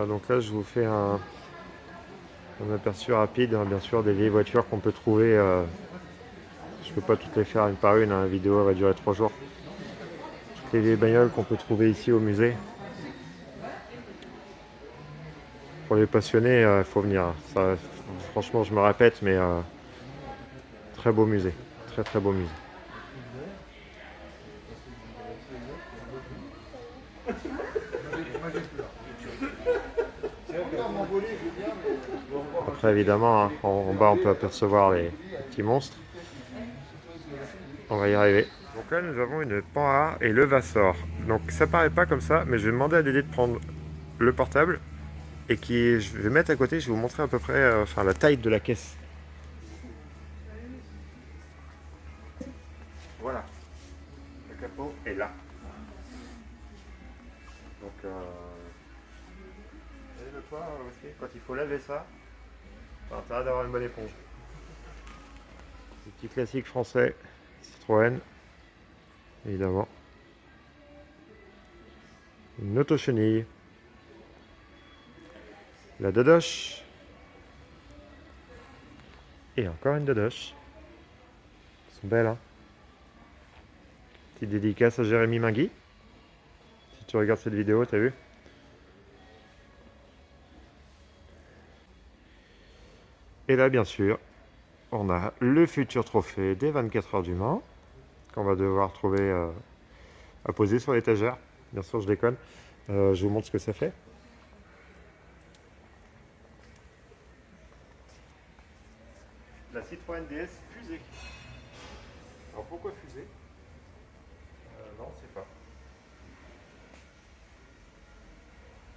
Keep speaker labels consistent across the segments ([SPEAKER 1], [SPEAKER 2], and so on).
[SPEAKER 1] Donc là, je vous fais un aperçu rapide, hein, bien sûr, des vieilles voitures qu'on peut trouver. Je peux pas toutes les faire une par une, hein, la vidéo va durer 3 jours. Toutes les vieilles bagnoles qu'on peut trouver ici au musée. Pour les passionnés, il faut venir. Ça, franchement, je me répète, mais très beau musée. Très très beau musée. Après, évidemment, hein, en bas, on peut apercevoir les petits monstres. On va y arriver. Donc là, nous avons une Panhard et le Vassor. Donc ça paraît pas comme ça, mais je vais demander à Dédé de prendre le portable et je vais mettre à côté. Je vais vous montrer à peu près, enfin, la taille de la caisse. Voilà, le capot est là. Donc, et le toit aussi, quand il faut laver ça, t'as intérêt d'avoir une bonne éponge. Le petit classique français, Citroën, évidemment. Une auto-chenille. La Dodoche. Et encore une Dodoche. Elles sont belles, hein. Petite dédicace à Jérémy Mingui. Si tu regardes cette vidéo, t'as vu? Et là, bien sûr, on a le futur trophée des 24 heures du Mans, qu'on va devoir trouver à poser sur l'étagère. Bien sûr, je déconne. Je vous montre ce que ça fait. La Citroën DS fusée. Alors pourquoi fusée? Non, on sait pas.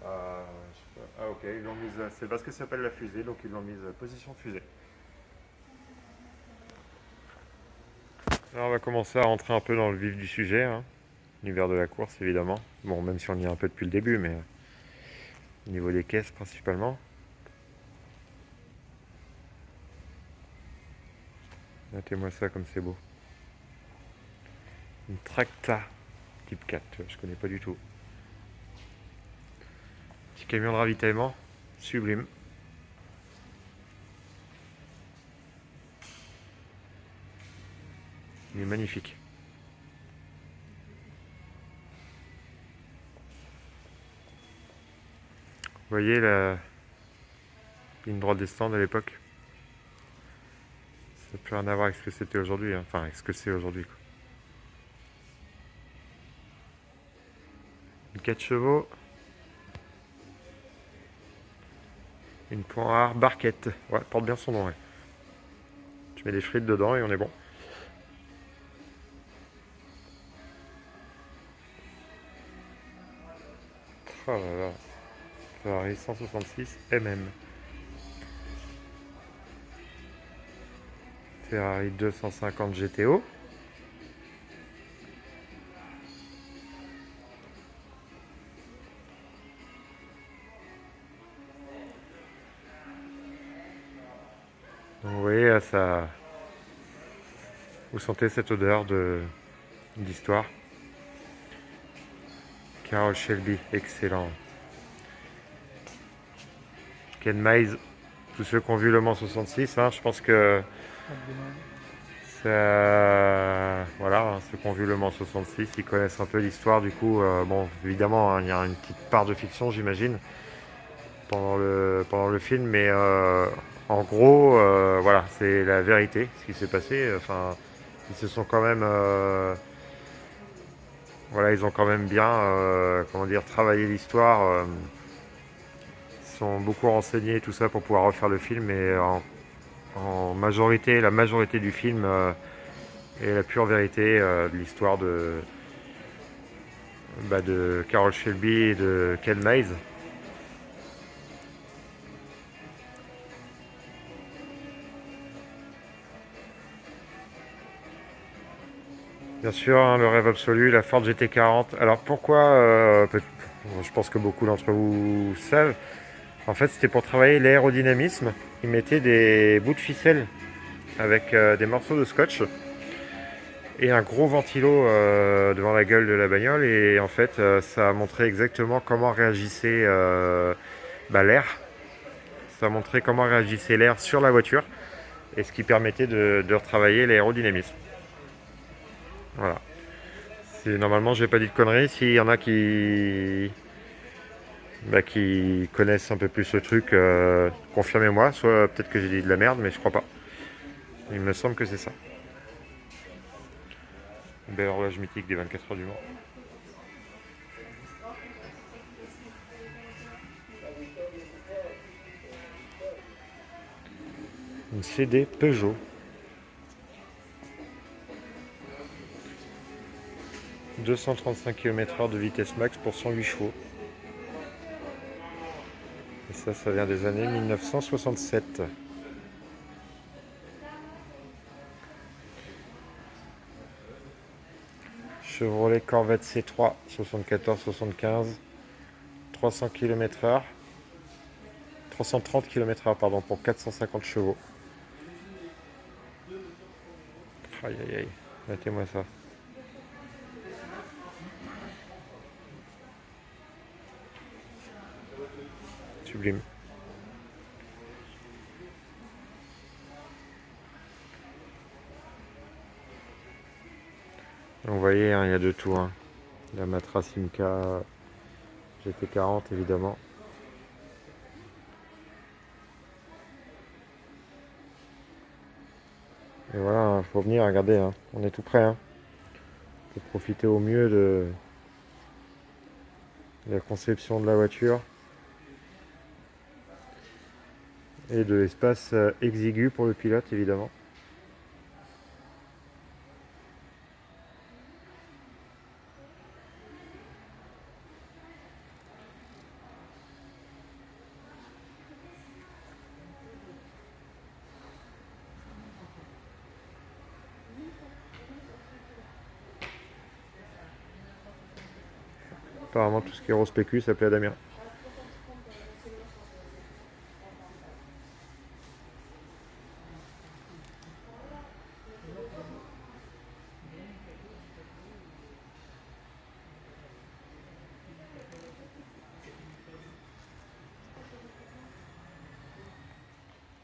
[SPEAKER 1] Je sais pas. Ah ok, ils l'ont mise. C'est parce que ça s'appelle la fusée, donc ils l'ont mise position fusée. Alors on va commencer à rentrer un peu dans le vif du sujet, hein. L'univers de la course évidemment. Bon, même si on y est un peu depuis le début, mais au niveau des caisses principalement. Notez-moi ça comme c'est beau. Une Tracta type 4, je connais pas du tout. Petit camion de ravitaillement, sublime. Il est magnifique. Vous voyez la ligne droite des stands à l'époque? Ça n'a plus rien à voir avec ce que c'était aujourd'hui, hein. Enfin avec ce que c'est aujourd'hui. Une 4 chevaux. Une Panhard Barquette. Ouais, porte bien son nom, ouais. Tu mets des frites dedans et on est bon. Oh là là. Ferrari 166 MM. Ferrari 250 GTO. Donc vous voyez, ça... Vous sentez cette odeur d'histoire. Carroll Shelby, excellent. Ken Miles, tous ceux qui ont vu Le Mans 66, hein, je pense que ça, voilà, hein, ceux qui ont vu Le Mans 66, ils connaissent un peu l'histoire. Du coup, bon, évidemment, hein, il y a une petite part de fiction, j'imagine, pendant le film, mais en gros, voilà, c'est la vérité, ce qui s'est passé. Enfin, ils se sont quand même, voilà, ils ont quand même bien, comment dire, travaillé l'histoire. Ils sont beaucoup renseignés, tout ça, pour pouvoir refaire le film, et en majorité, la majorité du film est la pure vérité de l'histoire de Carroll Shelby et de Ken Miles. Bien sûr, hein, le rêve absolu, la Ford GT40. Alors pourquoi je pense que beaucoup d'entre vous savent. En fait, c'était pour travailler l'aérodynamisme. Ils mettaient des bouts de ficelle avec des morceaux de scotch et un gros ventilo devant la gueule de la bagnole. Et en fait, ça a montré exactement comment réagissaient l'air. Ça montrait comment réagissait l'air sur la voiture et ce qui permettait de retravailler l'aérodynamisme. Voilà. Normalement, j'ai pas dit de conneries. S'il y en a qui connaissent un peu plus le truc, confirmez-moi. Soit peut-être que j'ai dit de la merde, mais je crois pas. Il me semble que c'est ça. Belle horloge mythique des 24 heures du Mans. Une CD Peugeot. 235 km/h de vitesse max pour 108 chevaux. Et ça vient des années 1967. Chevrolet Corvette C3 74-75, 300 km/h, 330 km/h pardon, pour 450 chevaux. Aïe aïe aïe, mettez-moi ça. Sublime. Vous voyez, hein, il y a de tout. Hein. La Matra Simca GT40 évidemment. Et voilà, il faut venir, regardez, hein. On est tout prêt. Hein. Pour profiter au mieux de la conception de la voiture et de l'espace exigu pour le pilote évidemment. Apparemment tout ce qui est rose PQ ça plaît à Damien.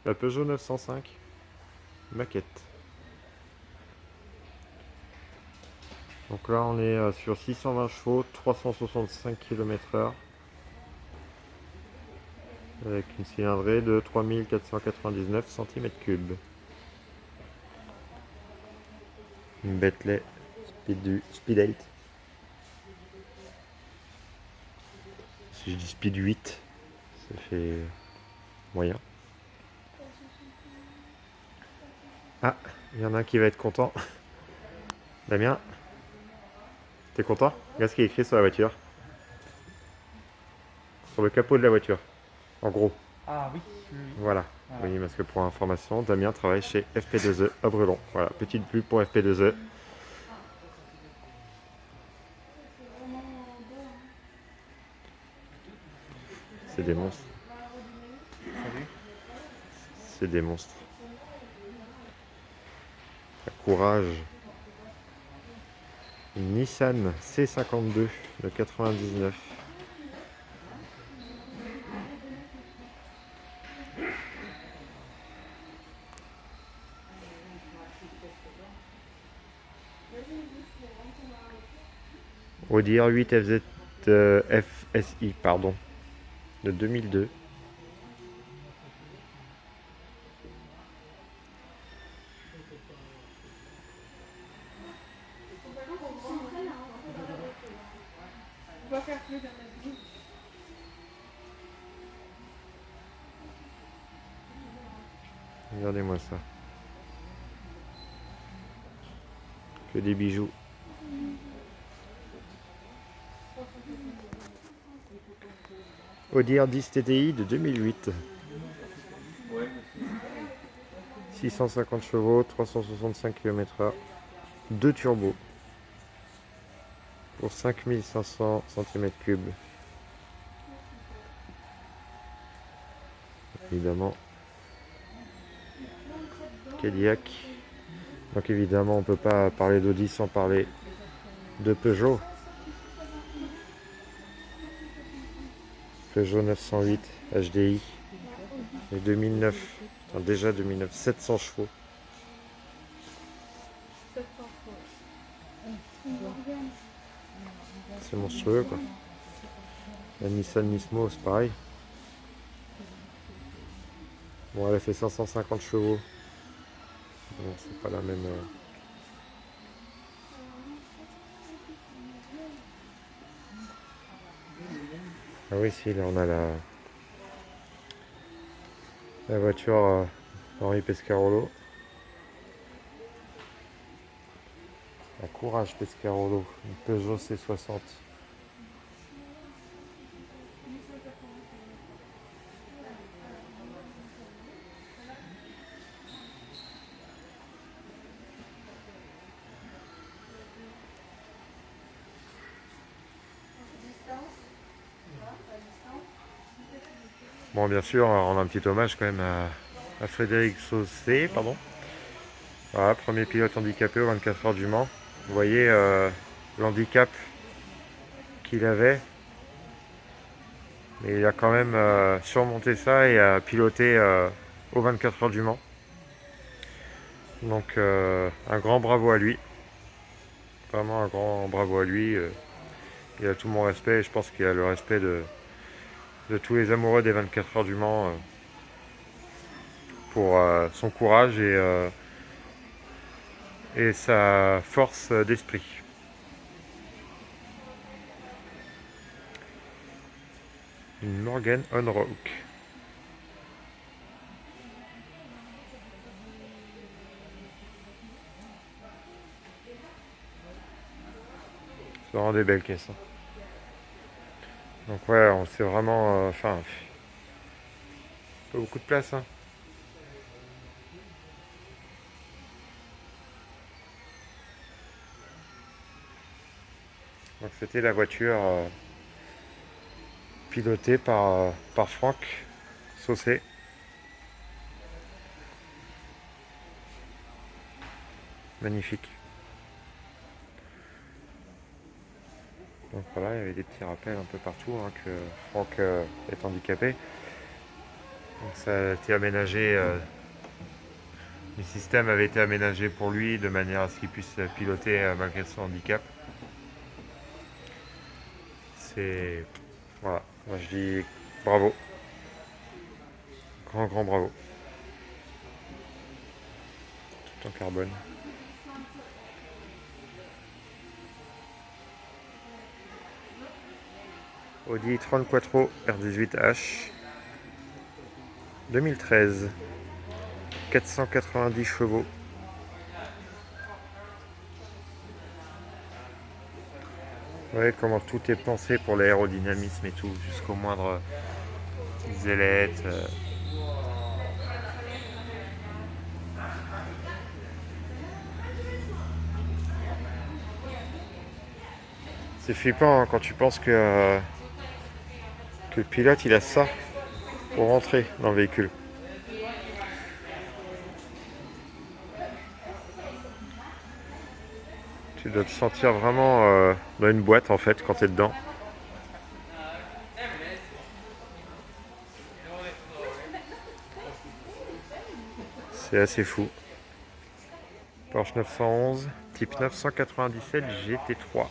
[SPEAKER 1] La Peugeot 905 maquette. Donc là on est sur 620 chevaux, 365 km/h avec une cylindrée de 3499 cm3. Une Bentley Speed 8. Si je dis Speed 8, ça fait moyen. Ah, il y en a un qui va être content. Damien, t'es content? Regarde ce qui est écrit sur la voiture. Sur le capot de la voiture. En gros.
[SPEAKER 2] Ah oui.
[SPEAKER 1] Voilà. Oui, parce que pour information, Damien travaille chez FP2E à Brelon. Voilà, petite pub pour FP2E. C'est des monstres. C'est des monstres. Courage. Une Nissan C52 de 99. Audi R8 FSI, pardon, de 2002. Regardez-moi ça. Que des bijoux. Audi R10 TDI de 2008. 650 chevaux, 365 km/h. 2 turbos. Pour 5500 cm3. Évidemment. Cadillac. Donc évidemment on peut pas parler d'Audi sans parler de Peugeot. Peugeot 908 HDI. Et 2009. Enfin, déjà 2009. 700 chevaux. C'est monstrueux quoi. La Nissan Nismo, c'est pareil. Bon, elle a fait 550 chevaux. Bon, c'est pas la même. Ah oui, si, là on a la voiture Henri Pescarolo. La Courage Pescarolo, une Peugeot C60. Bon, bien sûr, on rend un petit hommage quand même à Frédéric Saucé, pardon. Voilà, premier pilote handicapé aux 24 heures du Mans. Vous voyez l'handicap qu'il avait, mais il a quand même surmonté ça et a piloté aux 24 heures du Mans. Donc un grand bravo à lui, vraiment un grand bravo à lui. Il a tout mon respect et je pense qu'il a le respect de tous les amoureux des 24 heures du Mans pour son courage et sa force d'esprit. Une Morgan On Rock. C'est vraiment des belles caisses. Hein. Donc ouais, on sait vraiment... Enfin, pas beaucoup de place. Hein. Donc c'était la voiture pilotée par Franck Saucé. Magnifique. Donc voilà, il y avait des petits rappels un peu partout hein, que Franck est handicapé. Donc ça a été aménagé, le système avait été aménagé pour lui de manière à ce qu'il puisse piloter malgré son handicap. C'est... Voilà, moi je dis bravo. Grand bravo. Tout en carbone. Audi e-tron Quattro R18H 2013, 490 chevaux. Vous voyez comment tout est pensé pour l'aérodynamisme et tout, jusqu'au moindre zélette. C'est flippant hein, quand tu penses que le pilote il a ça pour rentrer dans le véhicule. Tu dois te sentir vraiment dans une boîte en fait quand tu es dedans. C'est assez fou. Porsche 911, type 997 GT3.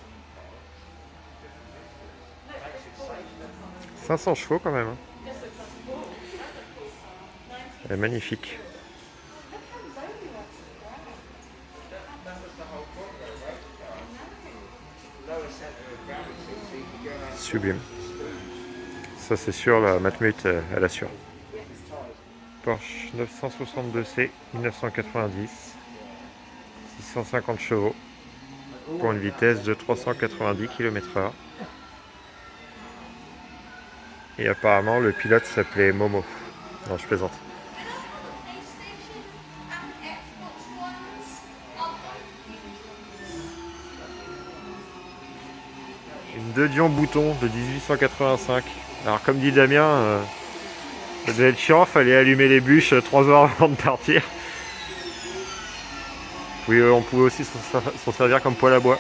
[SPEAKER 1] 500 chevaux quand même. Hein. Elle est magnifique. Sublime. Ça c'est sûr, la Matmut elle assure. Porsche 962C 1990, 650 chevaux pour une vitesse de 390 km/h. Et apparemment le pilote s'appelait Momo. Non, je plaisante. Une De Dion Bouton de 1885. Alors comme dit Damien, ça devait être chiant, fallait allumer les bûches 3 heures avant de partir. On pouvait aussi s'en servir comme poêle à bois.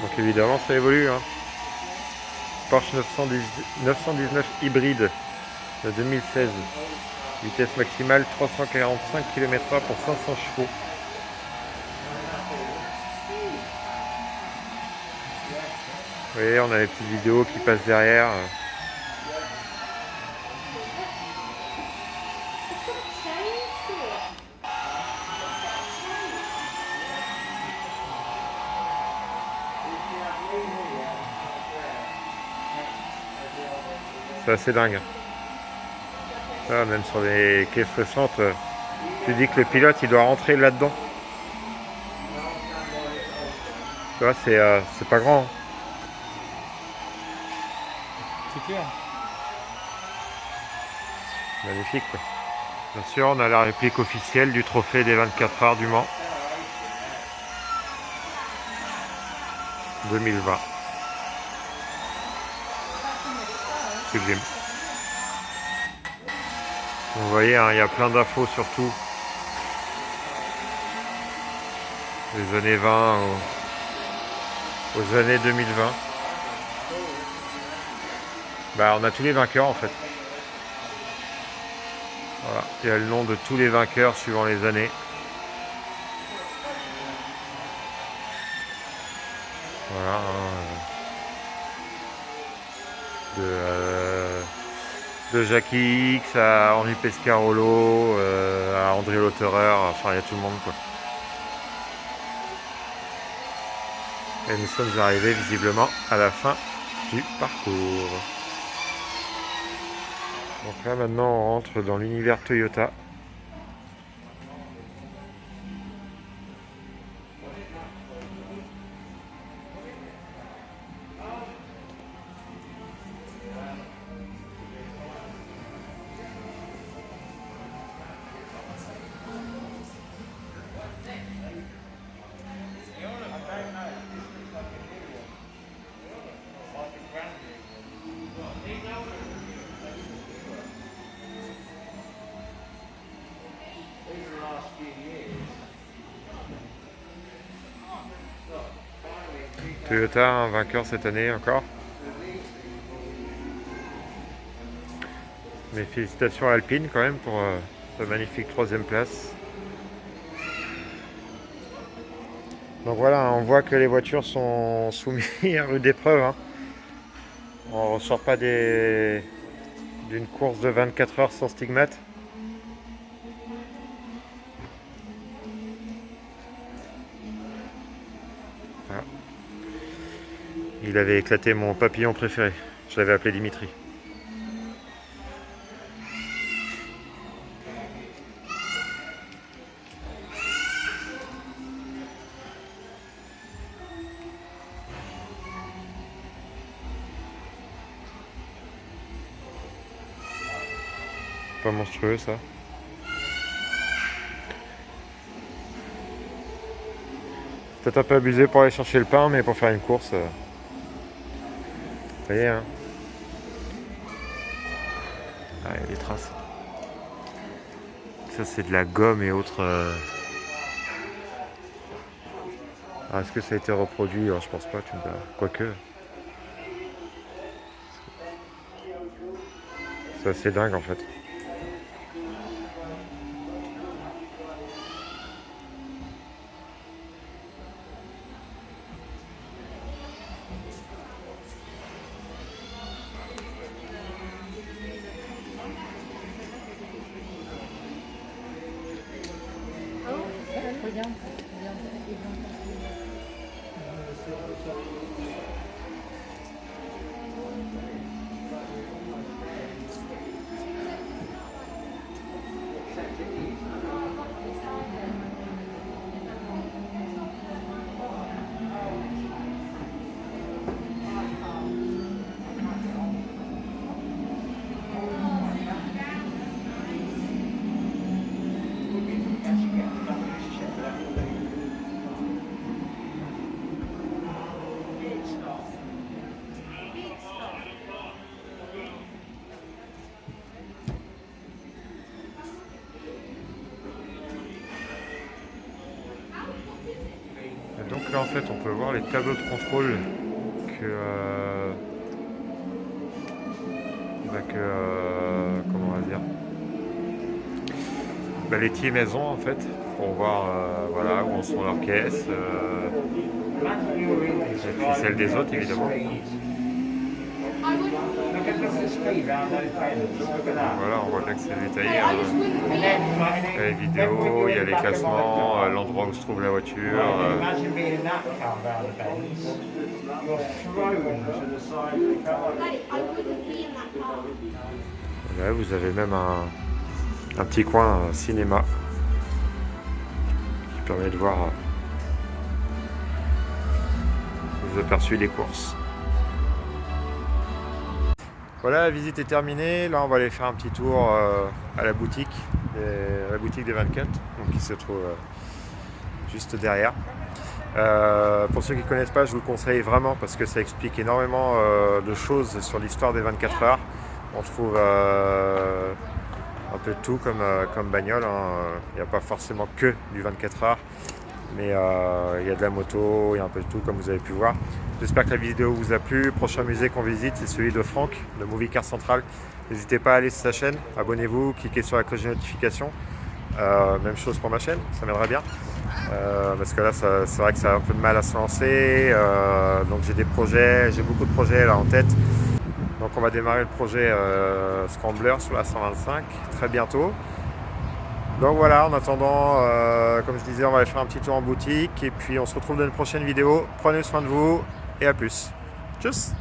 [SPEAKER 1] Donc Donc évidemment ça évolue, hein. Porsche 919 hybride de 2016. Vitesse maximale 345 km/h pour 500 chevaux. Vous voyez, on a les petites vidéos qui passent derrière. C'est assez dingue. Là, même sur les caisses récentes, tu dis que le pilote il doit rentrer là-dedans. Tu vois, c'est pas grand, hein.
[SPEAKER 2] C'est clair.
[SPEAKER 1] Magnifique, quoi. Bien sûr, on a la réplique officielle du trophée des 24 heures du Mans 2020. Sublime. Vous voyez, hein, il y a plein d'infos surtout des années 20 aux années 2020. Bah, on a tous les vainqueurs en fait. Voilà, il y a le nom de tous les vainqueurs suivant les années. Voilà, hein, de Jackie X à Henri Pescarolo, à André Lauterer, enfin il y a tout le monde, quoi. Et nous sommes arrivés visiblement à la fin du parcours. Donc là maintenant on rentre dans l'univers Toyota. Toyota, un vainqueur cette année encore. Mes félicitations à Alpine quand même pour sa magnifique 3e place. Donc voilà, on voit que les voitures sont soumises à rude épreuve, hein. On ne ressort pas d'une course de 24 heures sans stigmate. Voilà. Il avait éclaté mon papillon préféré. Je l'avais appelé Dimitri. Pas monstrueux ça. Peut-être un peu abusé pour aller chercher le pain, mais pour faire une course, ça y est, hein. Ah, il y a des traces. Ça c'est de la gomme et autres. Ah, est-ce que ça a été reproduit? Alors, je pense pas, tu me diras. Quoique. C'est assez dingue en fait.
[SPEAKER 3] Regarde,
[SPEAKER 1] en fait on peut voir les tableaux de contrôle que, comment on va dire, les teams elles ont en fait pour voir voilà, où en sont leurs caisses et puis celles des autres évidemment. Voilà, on voit bien que c'est détaillé. Il y a les vidéos, il y a les classements, l'endroit où se trouve la voiture. Là, vous avez même un petit coin cinéma qui permet de voir les aperçus des courses. Voilà, la visite est terminée. Là, on va aller faire un petit tour à la boutique des 24, donc qui se trouve juste derrière. Pour ceux qui ne connaissent pas, je vous le conseille vraiment parce que ça explique énormément de choses sur l'histoire des 24 heures. On trouve un peu de tout comme bagnole. Il n'y a pas forcément que du 24 heures, mais il y a de la moto, il y a un peu de tout comme vous avez pu voir. J'espère que la vidéo vous a plu. Le prochain musée qu'on visite, c'est celui de Franck, le Movie Car Central. N'hésitez pas à aller sur sa chaîne, abonnez-vous, cliquez sur la cloche de notification. Même chose pour ma chaîne, ça m'aiderait bien. Parce que là, c'est vrai que ça a un peu de mal à se lancer. Donc j'ai beaucoup de projets là en tête. Donc on va démarrer le projet Scrambler sur la 125 très bientôt. Donc voilà, en attendant, comme je disais, on va aller faire un petit tour en boutique. Et puis on se retrouve dans une prochaine vidéo. Prenez soin de vous et à plus. Tchuss!